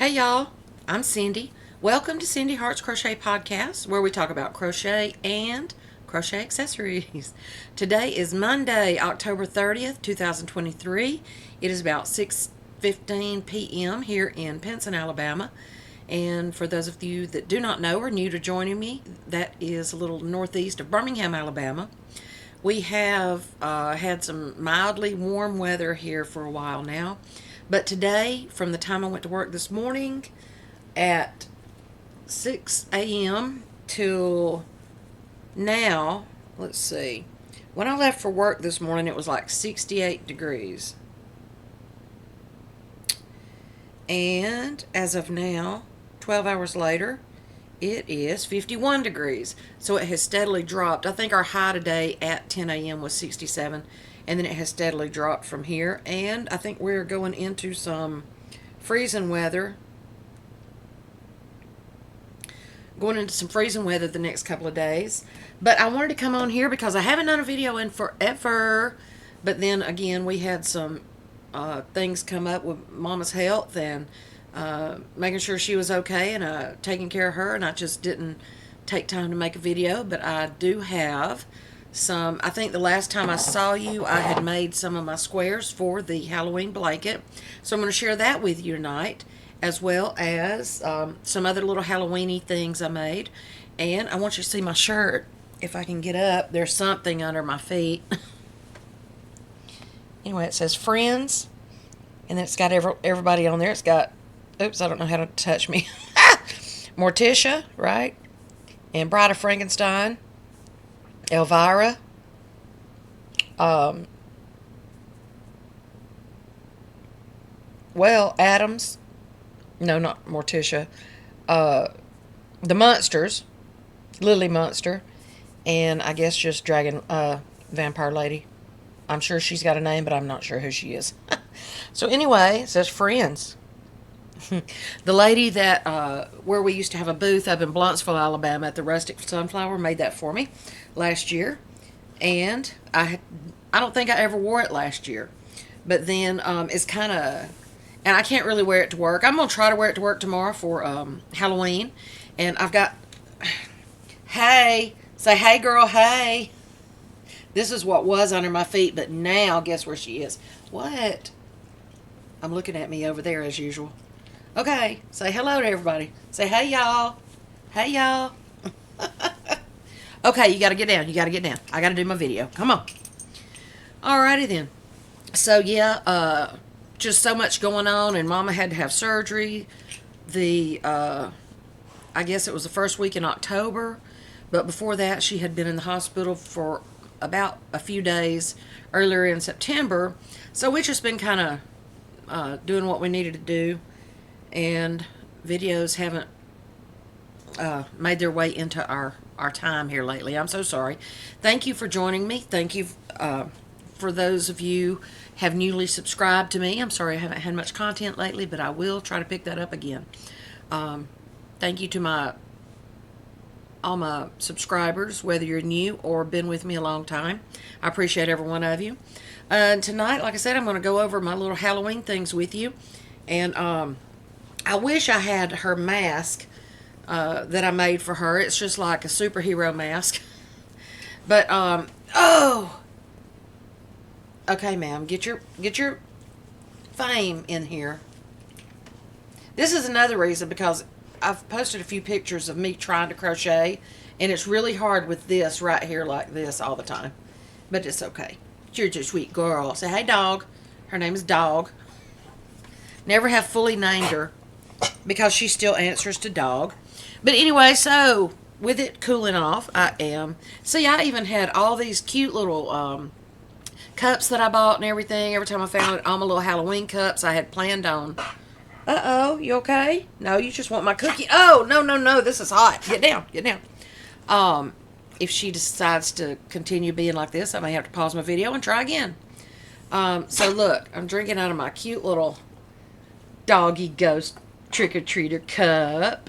Hey y'all, I'm Cindy. Welcome to Cindy Hart's Crochet Podcast, where we talk about crochet and crochet accessories. Today is Monday, October 30th, 2023. It is about 6:15 p.m. here in Pinson, Alabama. And for those of you that do not know or new to joining me, that is a little northeast of Birmingham, Alabama. We have had some mildly warm weather here for a while now. But today, from the time I went to work this morning at 6 a.m. till now, let's see. When I left for work this morning, it was like 68 degrees. And as of now, 12 hours later, it is 51 degrees. So it has steadily dropped. I think our high today at 10 a.m. was 67. And then it has steadily dropped from here. And I think we're going into some freezing weather. Going into some freezing weather the next couple of days. But I wanted to come on here because I haven't done a video in forever. But then again, we had some things come up with Mama's health and making sure she was okay and taking care of her. And I just didn't take time to make a video. But I do have some. I think the last time I saw you, I had made some of my squares for the Halloween blanket. So I'm going to share that with you tonight, as well as some other little Halloween-y things I made. And I want you to see my shirt. If I can get up, there's something under my feet. Anyway, it says Friends, and it's got everybody on there. It's got, oops, I don't know how to touch me. Morticia, right? And Bride of Frankenstein. Elvira, Adams, no, not Morticia, the Munsters, Lily Munster, and I guess just Dragon, Vampire Lady. I'm sure she's got a name, but I'm not sure who she is. So anyway, it says Friends. The lady that, where we used to have a booth up in Blunt'sville, Alabama at the Rustic Sunflower made that for me last year. And I don't think I ever wore it last year. But then it's kind of, and I can't really wear it to work. I'm going to try to wear it to work tomorrow for Halloween. And I've got, hey, say hey girl, hey. This is what was under my feet, but now guess where she is. What? I'm looking at me over there as usual. Okay, say hello to everybody. Say, hey, y'all. Hey, y'all. Okay, you got to get down. You got to get down. I got to do my video. Come on. Alrighty then. So, yeah, just so much going on, and Mama had to have surgery. I guess it was the first week in October, but before that, she had been in the hospital for about a few days earlier in September. So, we've just been kind of doing what we needed to do. And videos haven't made their way into our time here lately. I'm so sorry. Thank you for joining me. Thank you for those of you have newly subscribed to me. I'm sorry I haven't had much content lately, but I will try to pick that up again. Thank you to all my subscribers, whether you're new or been with me a long time. I appreciate every one of you. Tonight, like I said, I'm going to go over my little Halloween things with you. And I wish I had her mask that I made for her. It's just like a superhero mask. But, oh! Okay, ma'am, get your fame in here. This is another reason, because I've posted a few pictures of me trying to crochet, and it's really hard with this right here like this all the time. But it's okay. You're just a sweet girl. Say, hey, Dawg. Her name is Dawg. Never have fully named her, because she still answers to Dawg. But anyway, so with it cooling off, I even had all these cute little cups that I bought and everything. Every time I found all my little Halloween cups I had planned on. Uh-oh, you okay? No, you just want my cookie. Oh, no, this is hot. Get down. If she decides to continue being like this, I may have to pause my video and try again. So look, I'm drinking out of my cute little Doggy Ghost trick-or-treater cup.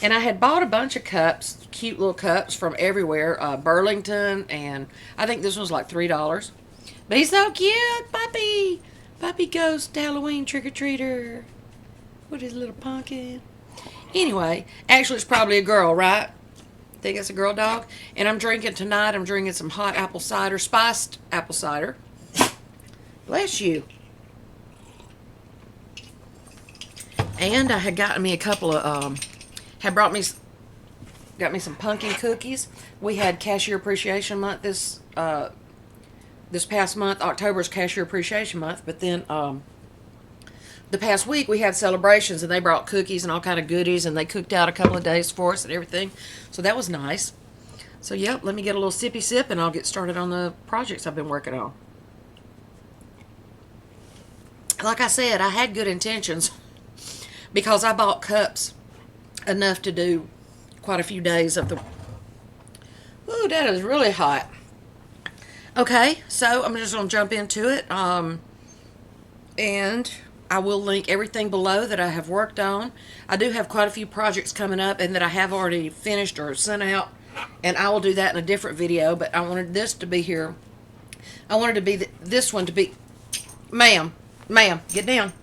And I had bought a bunch of cups, cute little cups from everywhere, Burlington, and I think this was like $3. But he's so cute, puppy. Puppy Ghost Halloween trick-or-treater. What is a little pumpkin? Anyway, actually it's probably a girl, right? I think it's a girl dog. And I'm drinking tonight, I'm drinking some hot apple cider, spiced apple cider. Bless you. And I had gotten me a couple of, got me some pumpkin cookies. We had Cashier Appreciation Month this past month. October's Cashier Appreciation Month, but then the past week we had celebrations and they brought cookies and all kind of goodies and they cooked out a couple of days for us and everything. So that was nice. So yep, let me get a little sippy sip and I'll get started on the projects I've been working on. Like I said, I had good intentions because I bought cups enough to do quite a few days of the... Ooh, that is really hot. Okay, so I'm just going to jump into it. And I will link everything below that I have worked on. I do have quite a few projects coming up and that I have already finished or sent out. And I will do that in a different video. But I wanted this to be here. I wanted to be this one to be... Ma'am, get down.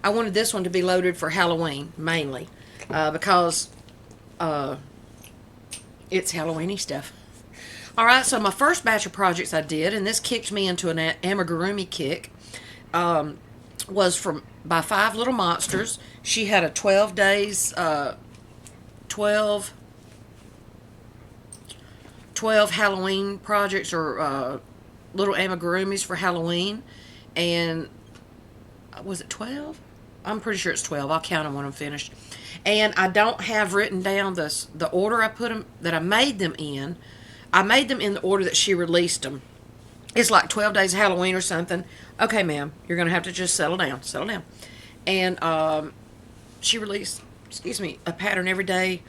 I wanted this one to be loaded for Halloween, mainly. Because it's Halloweeny stuff. Alright, so my first batch of projects I did, and this kicked me into an amigurumi kick, was by Five Little Monsters. She had a 12 days, 12 Halloween projects, or little amigurumis for Halloween. And was it 12? I'm pretty sure it's 12. I'll count them when I'm finished. And I don't have written down the order I put them, that I made them in. I made them in the order that she released them. It's like 12 days of Halloween or something. Okay, ma'am, you're going to have to just settle down. Settle down. And she released, a pattern every day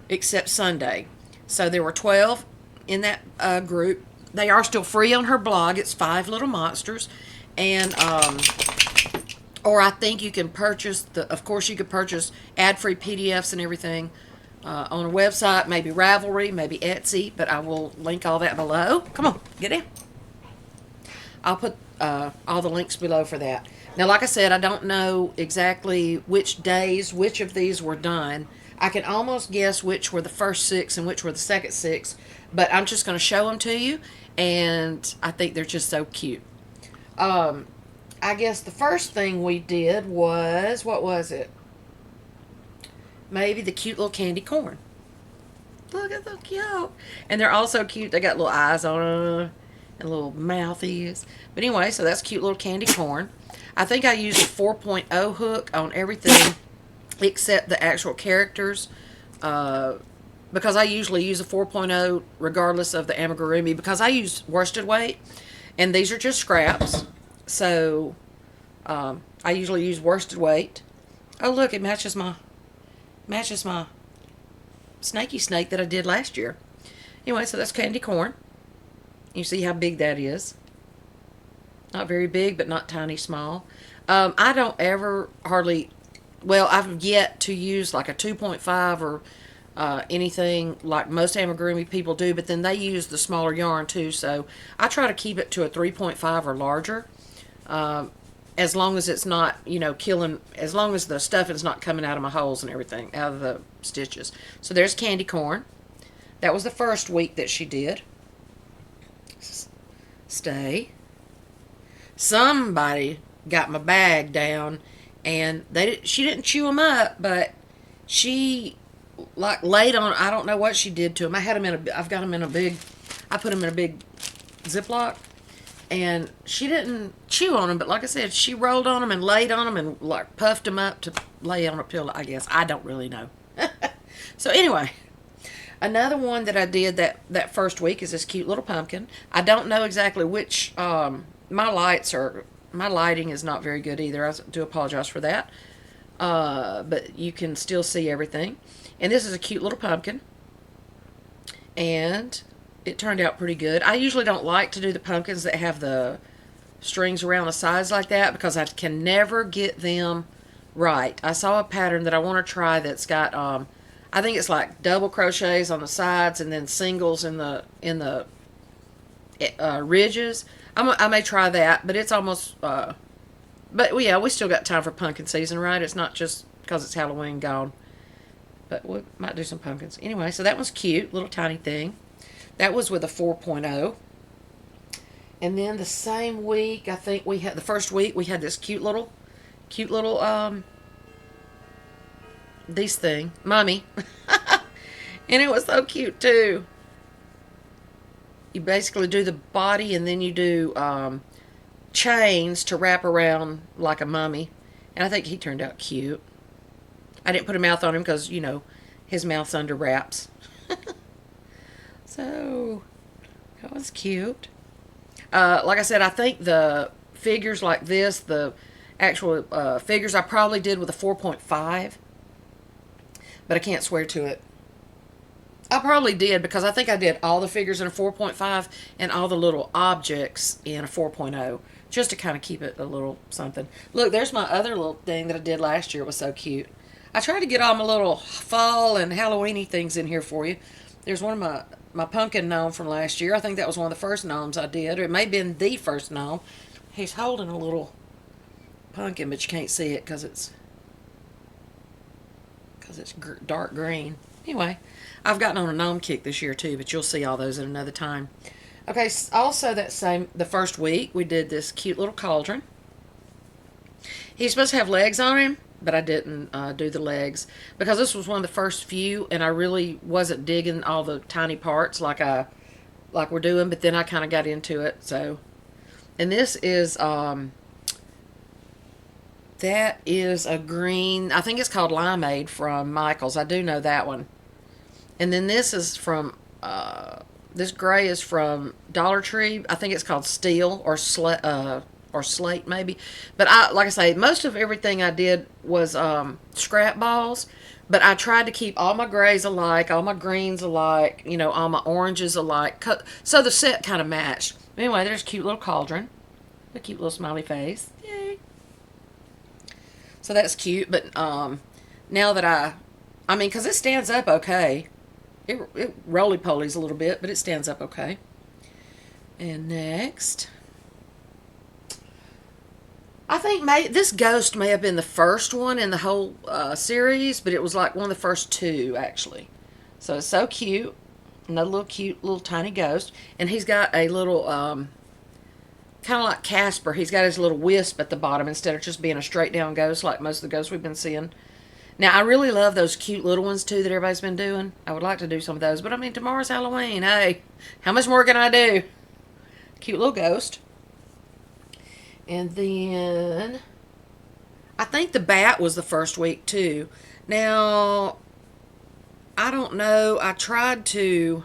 except Sunday. So there were 12 in that group. They are still free on her blog. It's Five Little Monsters. And, or I think you can purchase, of course you could purchase ad-free PDFs and everything on a website, maybe Ravelry, maybe Etsy, but I will link all that below. Come on, get in. I'll put all the links below for that. Now, like I said, I don't know exactly which days, which of these were done. I can almost guess which were the first 6 and which were the second 6, but I'm just going to show them to you, and I think they're just so cute. I guess the first thing we did was, what was it? Maybe the cute little candy corn. Look at so cute. And they're also cute. They got little eyes on them and little mouthies. But anyway, so that's cute little candy corn. I think I used a 4.0 hook on everything except the actual characters. Because I usually use a 4.0 regardless of the amigurumi. Because I use worsted weight. And these are just scraps. So I usually use worsted weight. Oh, look, it matches my snaky snake that I did last year. Anyway, so that's candy corn. You see how big that is. Not very big, but not tiny small. I don't ever hardly, well, I've yet to use like a 2.5 or anything like most amigurumi people do, but then they use the smaller yarn too, so I try to keep it to a 3.5 or larger. As long as it's not, as long as the stuffing is not coming out of my holes and everything, out of the stitches. So there's candy corn. That was the first week that she did. Stay. Somebody got my bag down, and she didn't chew them up, but she laid on. I don't know what she did to them. I've got them in a big. I put them in a big Ziploc. And she didn't chew on them, but like I said, she rolled on them and laid on them and like puffed them up to lay on a pillow, I guess. I don't really know. So anyway, another one that I did that first week is this cute little pumpkin. I don't know exactly which, my lighting is not very good either. I do apologize for that. But you can still see everything. And this is a cute little pumpkin. And it turned out pretty good. I usually don't like to do the pumpkins that have the strings around the sides like that because I can never get them right. I saw a pattern that I want to try that's got, I think it's like double crochets on the sides and then singles in the ridges. I may try that, but it's almost, but yeah, we still got time for pumpkin season, right? It's not just because it's Halloween gone. But we might do some pumpkins. Anyway, so that was cute. Little tiny thing. That was with a 4.0. And then the same week, I think we had, the first week, we had this cute little, these thing, Mummy. And it was so cute, too. You basically do the body, and then you do chains to wrap around like a mummy. And I think he turned out cute. I didn't put a mouth on him because, you know, his mouth's under wraps. So, that was cute. Like I said, I think the figures like this, the actual figures, I probably did with a 4.5. But I can't swear to it. I probably did because I think I did all the figures in a 4.5 and all the little objects in a 4.0. Just to kind of keep it a little something. Look, there's my other little thing that I did last year. It was so cute. I tried to get all my little fall and Halloween-y things in here for you. There's one of my pumpkin gnome from last year. I think that was one of the first gnomes I did. Or it may have been the first gnome. He's holding a little pumpkin, but you can't see it because it's dark green. Anyway, I've gotten on a gnome kick this year too, but you'll see all those at another time. Okay, also the first week, we did this cute little cauldron. He's supposed to have legs on him, but I didn't do the legs because this was one of the first few, and I really wasn't digging all the tiny parts like we're doing, but then I kind of got into it. So, and this is that is a green, I think it's called Limeade from Michael's. I do know that one. And then this is from this gray is from Dollar Tree. I think it's called Steel or Slate maybe. But like I say, most of everything I did was scrap balls. But I tried to keep all my grays alike, all my greens alike, you know, all my oranges alike. So the set kind of matched. Anyway, there's a cute little cauldron. A cute little smiley face. Yay. So that's cute. But now that I mean, because it stands up okay. It roly-polies a little bit, but it stands up okay. And next, I think this ghost may have been the first one in the whole series, but it was like one of the first two, actually. So it's so cute. Another little cute, little tiny ghost. And he's got a little, kind of like Casper, he's got his little wisp at the bottom instead of just being a straight-down ghost like most of the ghosts we've been seeing. Now, I really love those cute little ones, too, that everybody's been doing. I would like to do some of those. But, I mean, tomorrow's Halloween. Hey, how much more can I do? Cute little ghost. And then, I think the bat was the first week, too. Now, I don't know. I tried to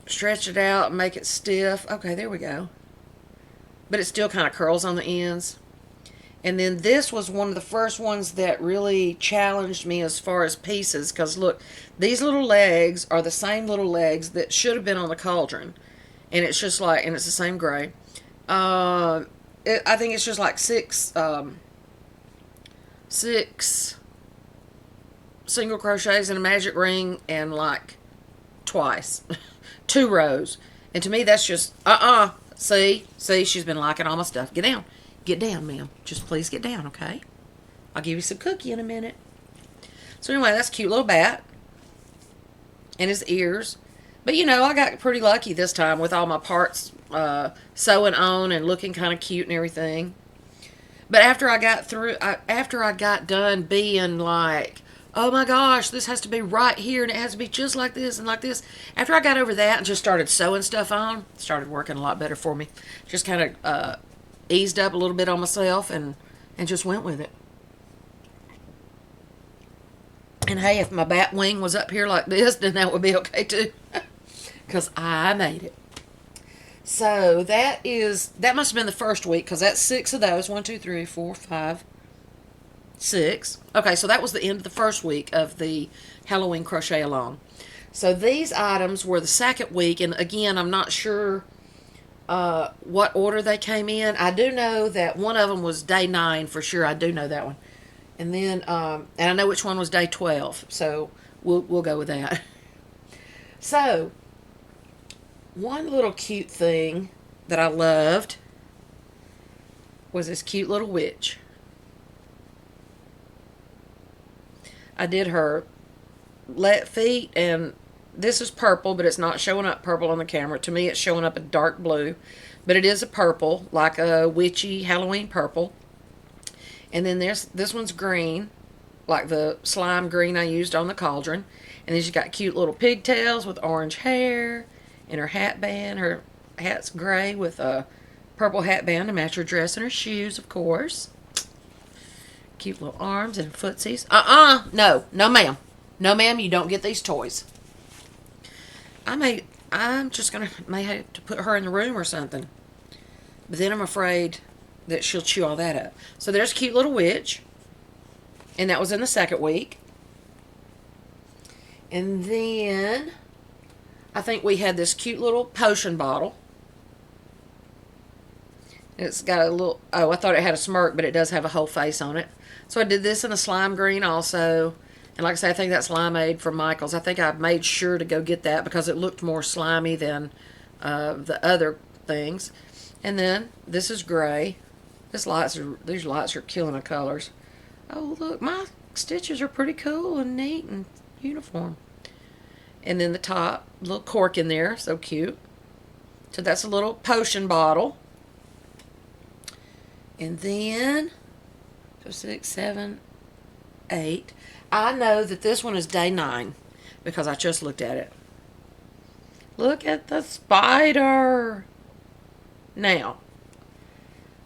stretch it out and make it stiff. Okay, there we go. But it still kind of curls on the ends. And then this was one of the first ones that really challenged me as far as pieces. Because look, these little legs are the same little legs that should have been on the cauldron. And it's just like, and it's the same gray. I think it's just like six single crochets and a magic ring and like twice. 2 rows. And to me that's just, See, she's been liking all my stuff. Get down. Get down, ma'am. Just please get down, okay? I'll give you some cookie in a minute. So anyway, that's a cute little bat. And his ears. But you know, I got pretty lucky this time with all my parts sewing on and looking kind of cute and everything. But after I got done being like, oh my gosh, this has to be right here and it has to be just like this and like this. After I got over that and just started sewing stuff on, it started working a lot better for me. Just kind of eased up a little bit on myself and just went with it. And hey, if my bat wing was up here like this, then that would be okay too. Because I made it. So that must have been the first week because that's 6 of those. 1, 2, 3, 4, 5, 6. Okay, so that was the end of the first week of the Halloween crochet along. So these items were the second week, and again, I'm not sure what order they came in. I do know that one of them was day 9 for sure. I do know that one. And then, and I know which one was day 12. So we'll go with that. So, one little cute thing that I loved was this cute little witch. I did her feet, and this is purple, but it's not showing up purple on the camera. To me, it's showing up a dark blue, but it is a purple, like a witchy Halloween purple. And then this one's green, like the slime green I used on the cauldron. And then she's got cute little pigtails with orange hair, and her hat band. Her hat's gray with a purple hat band to match her dress and her shoes, of course. Cute little arms and footsies. No, ma'am. No, ma'am, you don't get these toys. I'm just may have to put her in the room or something. But then I'm afraid that she'll chew all that up. So there's a cute little witch. And that was in the second week. And then I think we had this cute little potion bottle. It's got a little, I thought it had a smirk, but it does have a whole face on it. So I did this in a slime green also. And like I say, I think that's limeade from Michael's. I think I made sure to go get that because it looked more slimy than the other things. And then this is gray. These lights are killing the colors. Oh, look, my stitches are pretty cool and neat and uniform. And then the top, little cork in there, so cute. So that's a little potion bottle. And then, so 6, 7, 8. I know that this one is day 9 because I just looked at it. Look at the spider. Now,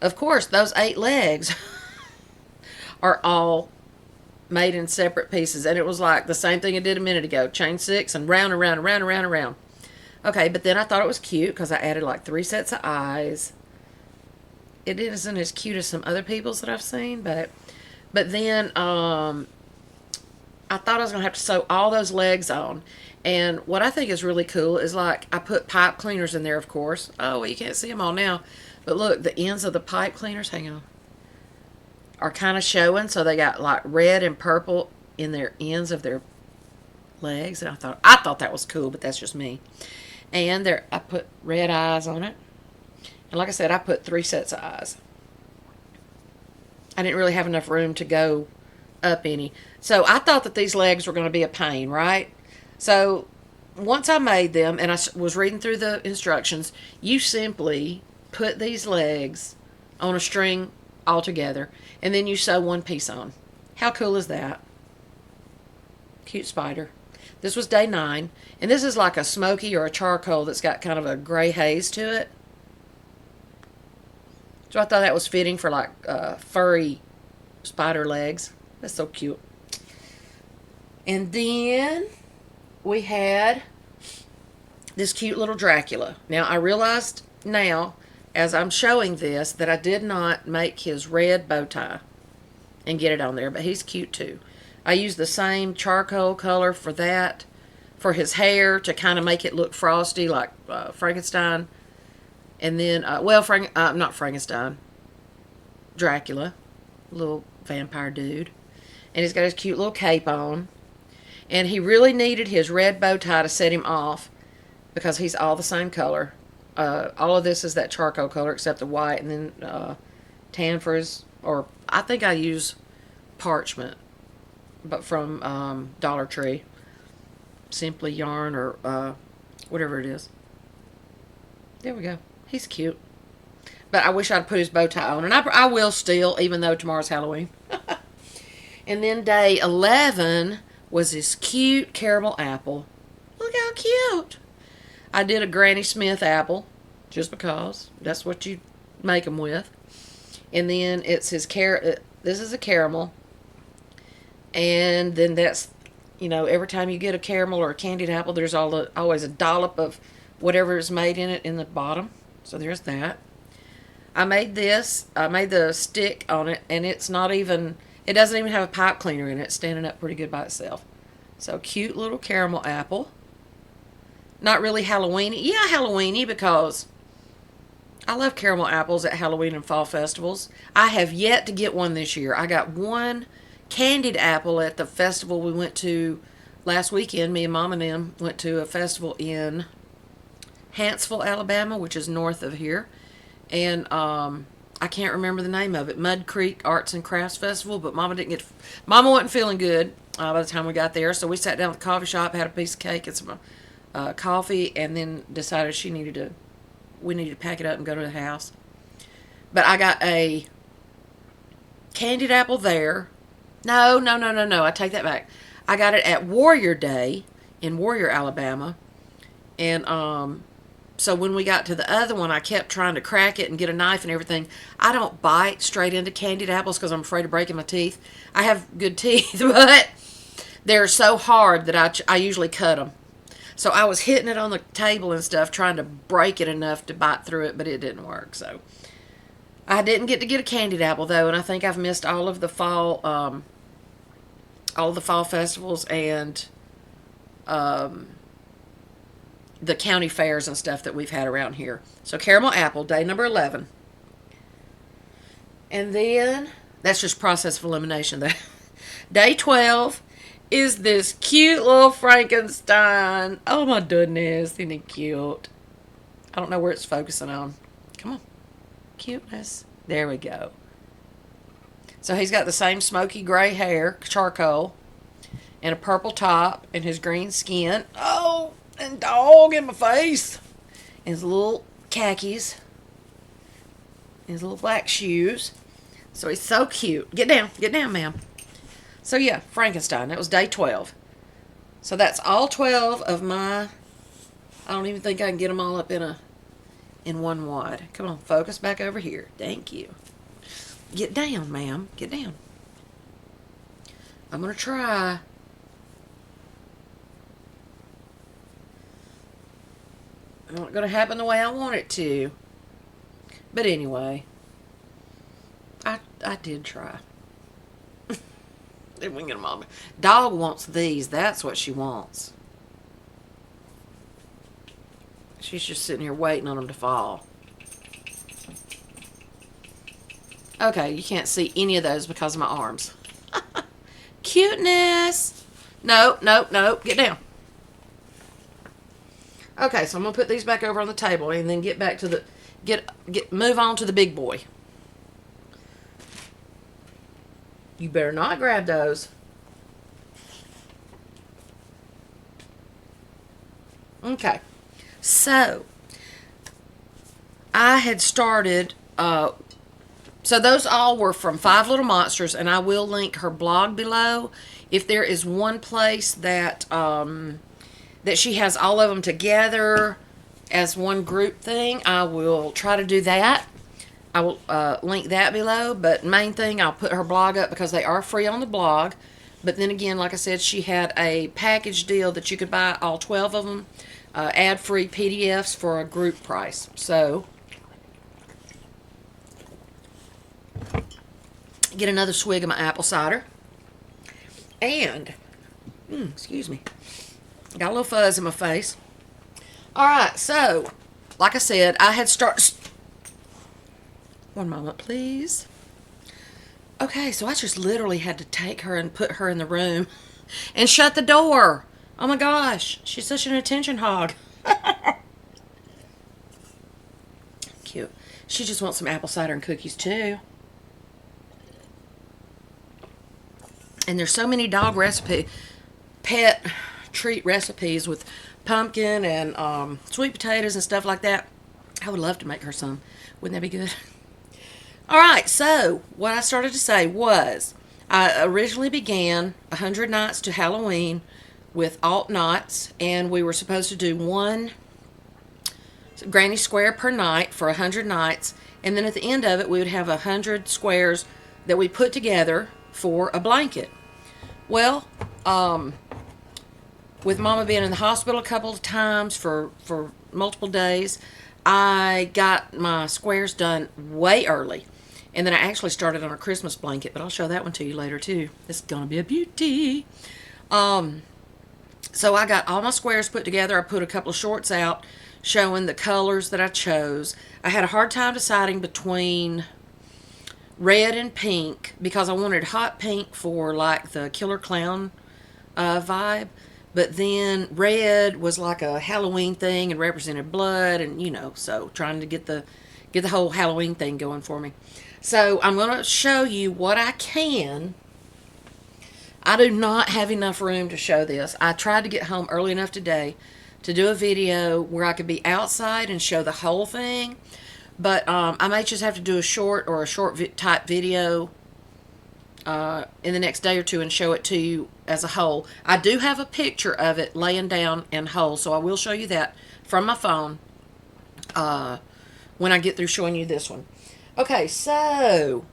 of course, those 8 legs are all made in separate pieces. And it was like the same thing I did a minute ago. Chain 6 and round and round and round and round and round. Okay, but then I thought it was cute because I added like 3 sets of eyes. It isn't as cute as some other people's that I've seen, but then I thought I was going to have to sew all those legs on. And what I think is really cool is like I put pipe cleaners in there, of course. Oh, well, you can't see them all now. But look, the ends of the pipe cleaners, hang on, are kind of showing. So they got like red and purple in their ends of their legs. And I thought that was cool, but that's just me. And I put red eyes on it. And like I said, I put 3 sets of eyes. I didn't really have enough room to go up any. So I thought that these legs were going to be a pain, right? So once I made them and I was reading through the instructions, you simply put these legs on a string all together and then you sew one piece on. How cool is that? Cute spider. This was day 9, and this is like a smoky or a charcoal that's got kind of a gray haze to it. So I thought that was fitting for like furry spider legs. That's so cute. And then we had this cute little Dracula. Now I realized now as I'm showing this that I did not make his red bow tie and get it on there, but he's cute too. I used the same charcoal color for that, for his hair to kind of make it look frosty like Frankenstein. And then, not Frankenstein, Dracula, little vampire dude. And he's got his cute little cape on. And he really needed his red bow tie to set him off because he's all the same color. All of this is that charcoal color except the white, and then tan for his, or I think I use parchment, but from Dollar Tree. Simply yarn or whatever it is. There we go. He's cute. But I wish I'd put his bow tie on. And I will still, even though tomorrow's Halloween. And then day 11 was this cute caramel apple. Look how cute. I did a Granny Smith apple. Just because. That's what you make them with. And then it's his this is a caramel. And then that's, every time you get a caramel or a candied apple, there's always a dollop of whatever is made in it in the bottom. So there's that. I made this. I made the stick on it, and it doesn't even have a pipe cleaner in it. It's standing up pretty good by itself. So cute little caramel apple. Not really Halloweeny. Yeah, Halloweeny because I love caramel apples at Halloween and fall festivals. I have yet to get one this year. I got one candied apple at the festival we went to last weekend. Me and Mom and them went to a festival in Huntsville, Alabama, which is north of here. And I can't remember the name of it. Mud Creek Arts and Crafts Festival, but Mama wasn't feeling good by the time we got there, so we sat down at the coffee shop, had a piece of cake and some coffee, and then decided we needed to pack it up and go to the house. But I got a candied apple there. No. I take that back. I got it at Warrior Day in Warrior, Alabama. And so when we got to the other one, I kept trying to crack it and get a knife and everything. I don't bite straight into candied apples because I'm afraid of breaking my teeth. I have good teeth, but they're so hard that I usually cut them. So I was hitting it on the table and stuff, trying to break it enough to bite through it, but it didn't work. So I didn't get to get a candied apple, though, and I think I've missed all of the fall festivals and the county fairs and stuff that we've had around here. So caramel apple, day number 11. And then, that's just process of elimination. Day 12 is this cute little Frankenstein. Oh my goodness, isn't he cute? I don't know where it's focusing on. Come on. Cuteness. There we go. So he's got the same smoky gray hair, charcoal, and a purple top, and his green skin. Oh, and dog in my face. And his little khakis. And his little black shoes. So he's so cute. Get down, ma'am. So yeah, Frankenstein. That was day 12. So that's all 12 of my... I don't even think I can get them all up in one wad. Come on, focus back over here. Thank you. Get down, ma'am. Get down. I'm going to try. It's not going to happen the way I want it to. But anyway, I did try. Then we can get them all. Dog wants these. That's what she wants. She's just sitting here waiting on them to fall. Okay, you can't see any of those because of my arms. Cuteness. No. Get down. Okay, so I'm going to put these back over on the table and then get back to the... move on to the big boy. You better not grab those. Okay. So, I had started... so those all were from Five Little Monsters, and I will link her blog below. If there is one place that that she has all of them together as one group thing, I will try to do that. I will link that below, but main thing, I'll put her blog up because they are free on the blog. But then again, like I said, she had a package deal that you could buy all 12 of them, ad-free PDFs for a group price. So, get another swig of my apple cider. And, excuse me, got a little fuzz in my face. Alright, so, like I said, I had started... One moment, please. Okay, so I just literally had to take her and put her in the room and shut the door. Oh my gosh, she's such an attention hog. Cute. She just wants some apple cider and cookies too. And there's so many dog pet treat recipes with pumpkin and sweet potatoes and stuff like that. I would love to make her some. Wouldn't that be good? Alright, so what I started to say was I originally began 100 Nights to Halloween with alt nights, and we were supposed to do one granny square per night for 100 nights, and then at the end of it we would have 100 squares that we put together for a blanket. Well, with Mama being in the hospital a couple of times for multiple days, I got my squares done way early. And then I actually started on a Christmas blanket, but I'll show that one to you later too. It's going to be a beauty. So I got all my squares put together. I put a couple of shorts out showing the colors that I chose. I had a hard time deciding between red and pink because I wanted hot pink for like the Killer Clown vibe. But then red was like a Halloween thing and represented blood, and you know, so trying to get the get the whole Halloween thing going for me. So I'm going to show you what I can. I do not have enough room to show this. I tried to get home early enough today to do a video where I could be outside and show the whole thing. But I may just have to do a short type video in the next day or two and show it to you as a whole. I do have a picture of it laying down in whole, so I will show you that from my phone when I get through showing you this one. Okay, so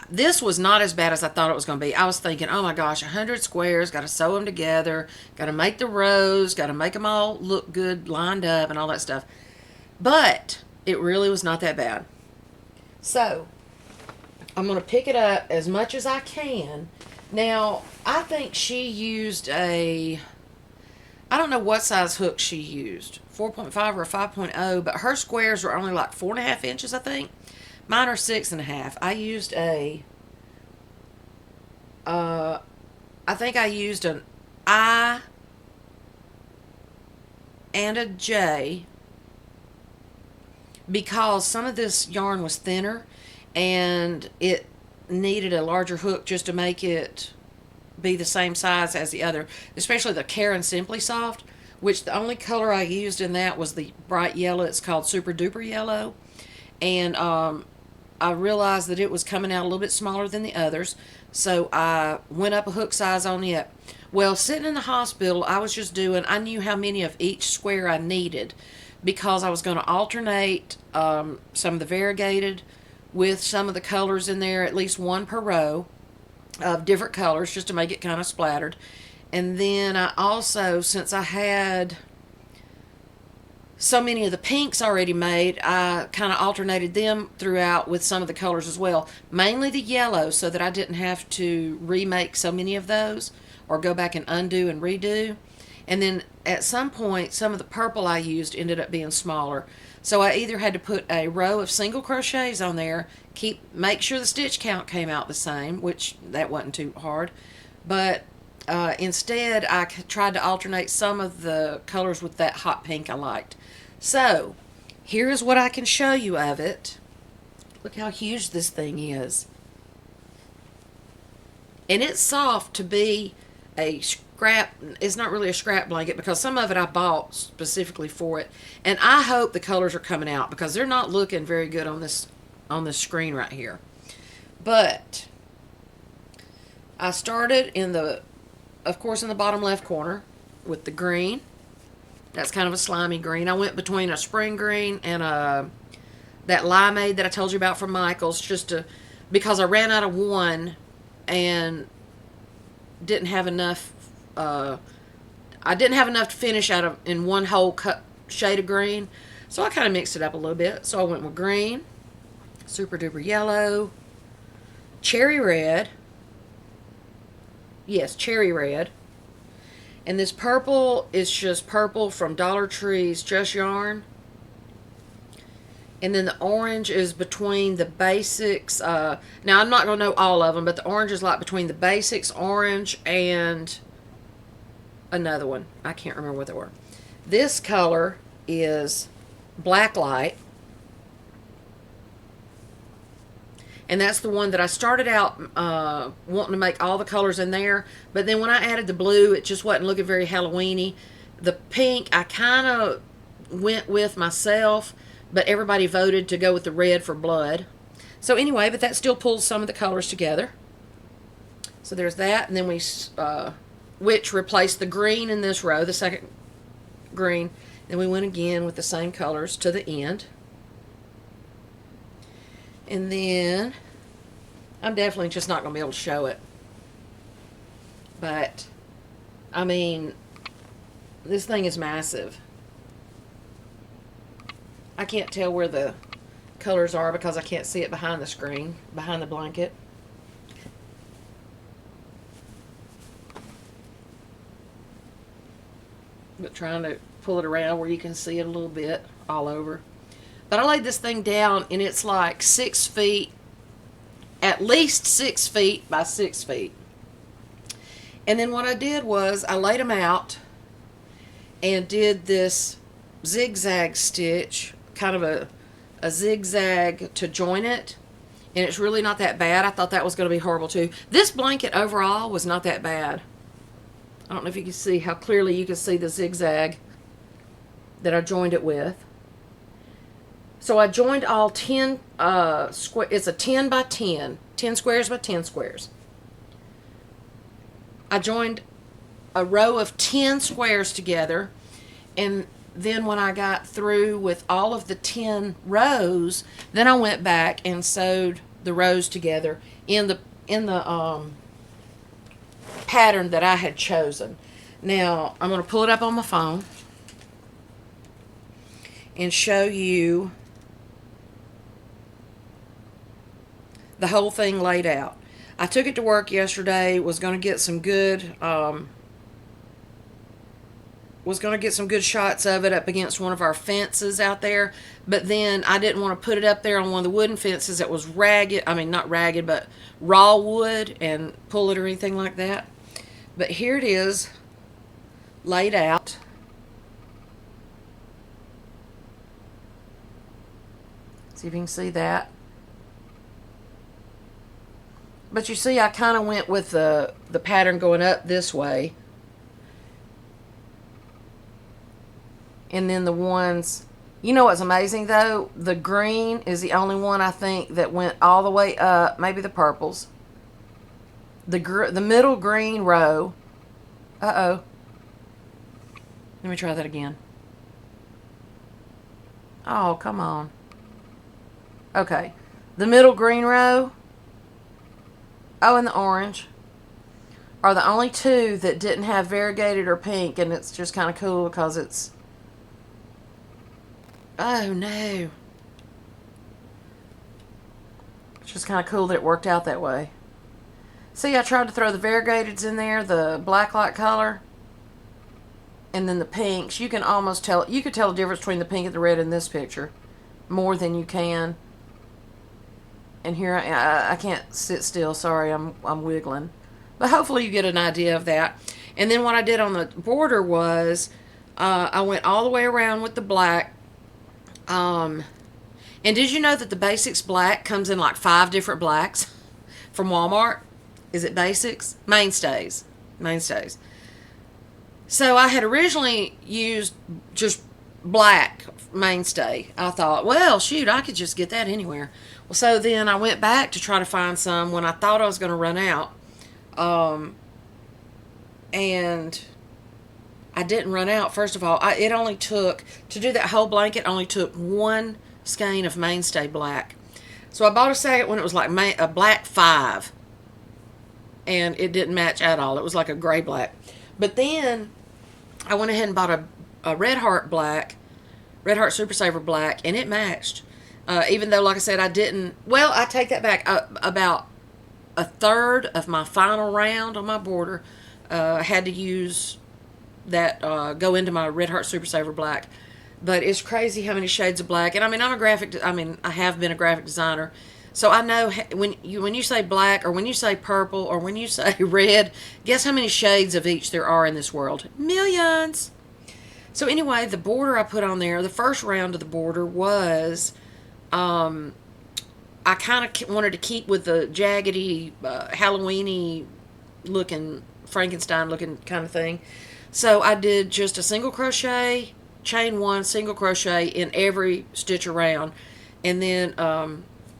this was not as bad as I thought it was going to be. I was thinking, oh my gosh, 100 squares, got to sew them together, got to make the rows, got to make them all look good, lined up, and all that stuff. But it really was not that bad. So I'm going to pick it up as much as I can. Now, I think she used I don't know what size hook she used, 4.5 or 5.0, but her squares were only like 4.5 inches, I think. Mine are 6.5. I used I think I used an I and a J because some of this yarn was thinner and it needed a larger hook just to make it be the same size as the other, especially the Karen Simply Soft, which the only color I used in that was the bright yellow. It's called Super Duper Yellow. And I realized that it was coming out a little bit smaller than the others, so I went up a hook size on it. Well, sitting in the hospital, I was just I knew how many of each square I needed because I was going to alternate some of the variegated with some of the colors in there, at least one per row of different colors, just to make it kind of splattered. And then I also, since I had so many of the pinks already made, I kind of alternated them throughout with some of the colors as well. Mainly the yellow, so that I didn't have to remake so many of those or go back and undo and redo. And then at some point, some of the purple I used ended up being smaller. So I either had to put a row of single crochets on there, make sure the stitch count came out the same, which that wasn't too hard. But instead, I tried to alternate some of the colors with that hot pink I liked. So, here's what I can show you of it. Look how huge this thing is. And it's soft to be a scrap. It's not really a scrap blanket because some of it I bought specifically for it. And I hope the colors are coming out because they're not looking very good on this screen right here. But I started of course, in the bottom left corner with the green. That's kind of a slimy green. I went between a spring green and that limeade that I told you about from Michael's, because I ran out of one and didn't have enough. I didn't have enough to finish in one whole shade of green, so I kind of mixed it up a little bit. So I went with green, Super Duper Yellow, Cherry Red. Yes, Cherry Red. And this purple is just purple from Dollar Tree's Just Yarn. And then the orange is between the basics. Now, I'm not going to know all of them, but the orange is like between the basics orange and another one. I can't remember what they were. This color is Blacklight. And that's the one that I started out wanting to make all the colors in there. But then when I added the blue, it just wasn't looking very Halloween-y. The pink, I kind of went with myself, but everybody voted to go with the red for blood. So anyway, but that still pulls some of the colors together. So there's that. And then which replaced the green in this row, the second green. Then we went again with the same colors to the end. And then, I'm definitely just not going to be able to show it. But, I mean, this thing is massive. I can't tell where the colors are because I can't see it behind the screen, behind the blanket. But trying to pull it around where you can see it a little bit all over. But I laid this thing down, and it's like 6 feet, at least 6 feet by 6 feet. And then what I did was I laid them out and did this zigzag stitch, kind of a zigzag to join it, and it's really not that bad. I thought that was going to be horrible too. This blanket overall was not that bad. I don't know if you can see how clearly you can see the zigzag that I joined it with. So I joined all 10 it's a 10 by 10, 10 squares by 10 squares. I joined a row of 10 squares together, and then when I got through with all of the 10 rows, then I went back and sewed the rows together in the pattern that I had chosen. Now I'm going to pull it up on my phone and show you the whole thing laid out. I took it to work yesterday, was going to get some good shots of it up against one of our fences out there, but then I didn't want to put it up there on one of the wooden fences that was ragged, I mean not ragged, but raw wood, and pull it or anything like that. But here it is laid out. See if you can see that. But you see, I kind of went with the pattern going up this way. And then the ones, you know what's amazing though? The green is the only one I think that went all the way up, maybe the purples. The middle green row, let me try that again. Oh, come on. Okay, the middle green row, and the orange are the only two that didn't have variegated or pink, and it's just kind of cool because it's, oh no, it's just kind of cool that it worked out that way. See, I tried to throw the variegateds in there, the black light color, and then the pinks. You can almost tell, you could tell the difference between the pink and the red in this picture more than you can. And here I can't sit still, sorry, I'm wiggling. But hopefully you get an idea of that. And then what I did on the border was I went all the way around with the black. And did you know that the Basics black comes in like 5 different blacks from Walmart? Is it Basics? Mainstays. Mainstays. So I had originally used just black Mainstay. I thought, well, shoot, I could just get that anywhere. Well, so then I went back to try to find some when I thought I was going to run out. And I didn't run out. First of all, it only took, to do that whole blanket, only took 1 skein of Mainstay black. So I bought a second one. It was like a black 5. And it didn't match at all. It was like a gray black. But then I went ahead and bought a Red Heart black, Red Heart Super Saver black, and it matched. Even though, like I said, I didn't, well, I take that back. About a third of my final round on my border, I had to use that, go into my Red Heart Super Saver black. But it's crazy how many shades of black. And I mean, I have been a graphic designer. So I know when you say black, or when you say purple, or when you say red, guess how many shades of each there are in this world? Millions! So anyway, the border I put on there, the first round of the border was, I kind of wanted to keep with the jaggedy, Halloween-y looking, Frankenstein looking kind of thing. So I did just a single crochet, chain 1, single crochet in every stitch around. And then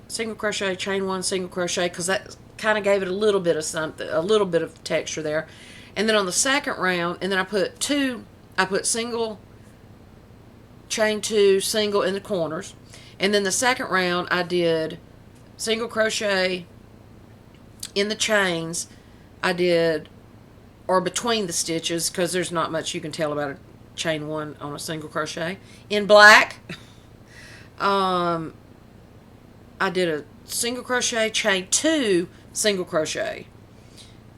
single crochet, chain 1, single crochet, because that kind of gave it a little bit of something, a little bit of texture there. And then on the second round, and then I put single, chain 2, single in the corners. And then the second round I did single crochet in the chains. I did, or between the stitches, because there's not much you can tell about a chain 1 on a single crochet. In black, I did a single crochet, chain 2, single crochet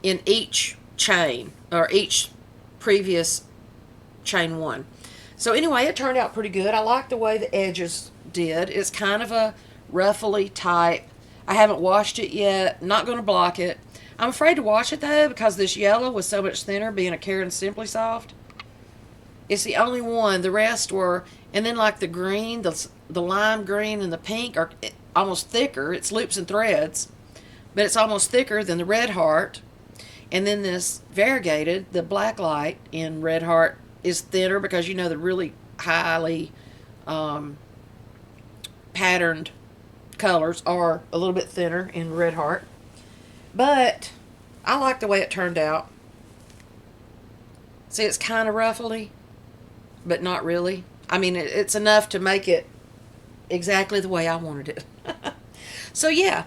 in each chain, or each previous chain 1. So anyway, it turned out pretty good. I like the way the edges did. It's kind of a ruffly type. I haven't washed it yet. Not going to block it. I'm afraid to wash it though, because this yellow was so much thinner, being a Karen Simply Soft. It's the only one. The rest were, and then like the green, the lime green and the pink are almost thicker. It's loops and threads, but it's almost thicker than the red heart. And then this variegated, the black light in red heart is thinner because you know the really highly patterned colors are a little bit thinner in red heart. But I like the way it turned out. See, it's kind of ruffly, but not really. I mean, it's enough to make it exactly the way I wanted it. So yeah,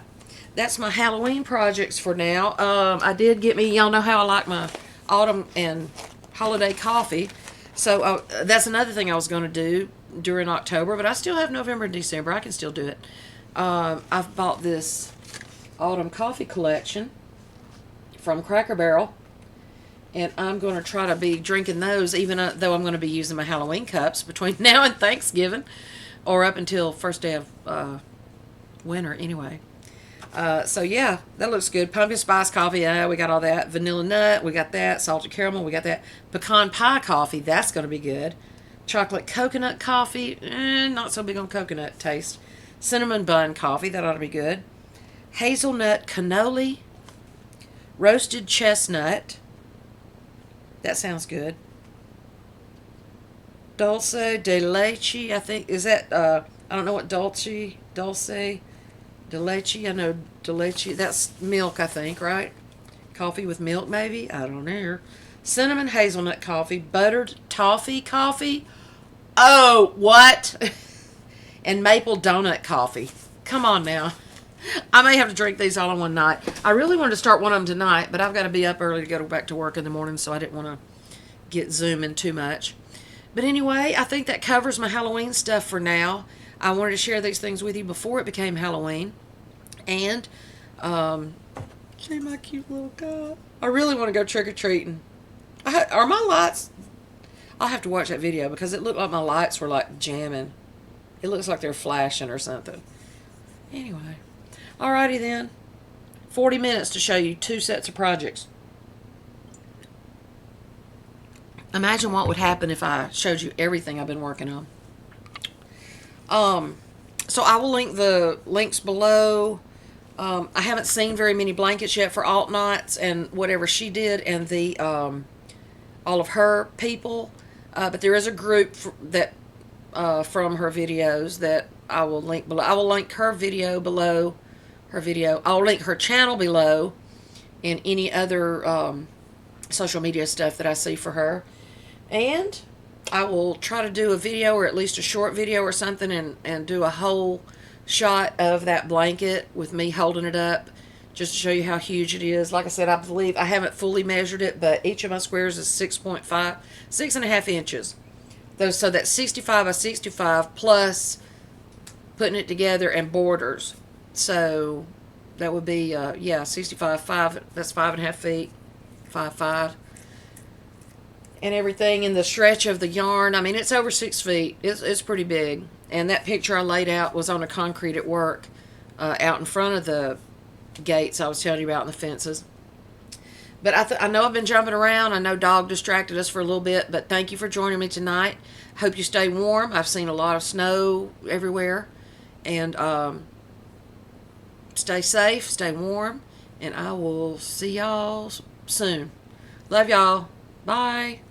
that's my Halloween projects for now. I did get me, y'all know how I like my autumn and holiday coffee. So that's another thing I was going to do during October, but I still have November and December. I can still do it. I've bought this autumn coffee collection from Cracker Barrel, and I'm going to try to be drinking those, even though I'm going to be using my Halloween cups between now and Thanksgiving, or up until first day of winter anyway. So yeah, that looks good. Pumpkin spice coffee, we got all that. Vanilla nut, we got that. Salted caramel, we got that. Pecan pie coffee, that's going to be good. Chocolate coconut coffee, not so big on coconut taste. Cinnamon bun coffee, that ought to be good. Hazelnut cannoli. Roasted chestnut, that sounds good. Dulce de leche, I think, is that, I don't know what dulce de leche, I know de leche, that's milk, I think, right? Coffee with milk, maybe? I don't know. Cinnamon hazelnut coffee, buttered toffee coffee. Oh, what? And maple donut coffee. Come on now. I may have to drink these all in one night. I really wanted to start one of them tonight, but I've got to be up early to go back to work in the morning, so I didn't want to get zooming too much. But anyway, I think that covers my Halloween stuff for now. I wanted to share these things with you before it became Halloween. And, see my cute little guy. I really want to go trick-or-treating. Are my lights... I'll have to watch that video because it looked like my lights were like jamming. It looks like they're flashing or something. Anyway. Alrighty then. 40 minutes to show you 2 sets of projects. Imagine what would happen if I showed you everything I've been working on. So I will link the links below. I haven't seen very many blankets yet for Alt Knots and whatever she did and the all of her people. But there is a group that from her videos that I will link below. I will link her video below. I'll link her channel below and any other social media stuff that I see for her. And I will try to do a video or at least a short video or something and do a whole shot of that blanket with me holding it up just to show you how huge it is. Like I said, I believe I haven't fully measured it, but each of my squares is 6.5 inches. So that's 65 by 65 plus putting it together and borders. So that would be, yeah, 65, that's 5.5 feet, 5'5". And everything in the stretch of the yarn. I mean, it's over 6 feet. It's pretty big. And that picture I laid out was on a concrete at work out in front of the gates I was telling you about and the fences. But I know I've been jumping around. I know Dawg distracted us for a little bit. But thank you for joining me tonight. Hope you stay warm. I've seen a lot of snow everywhere. And stay safe, stay warm. And I will see y'all soon. Love y'all. Bye.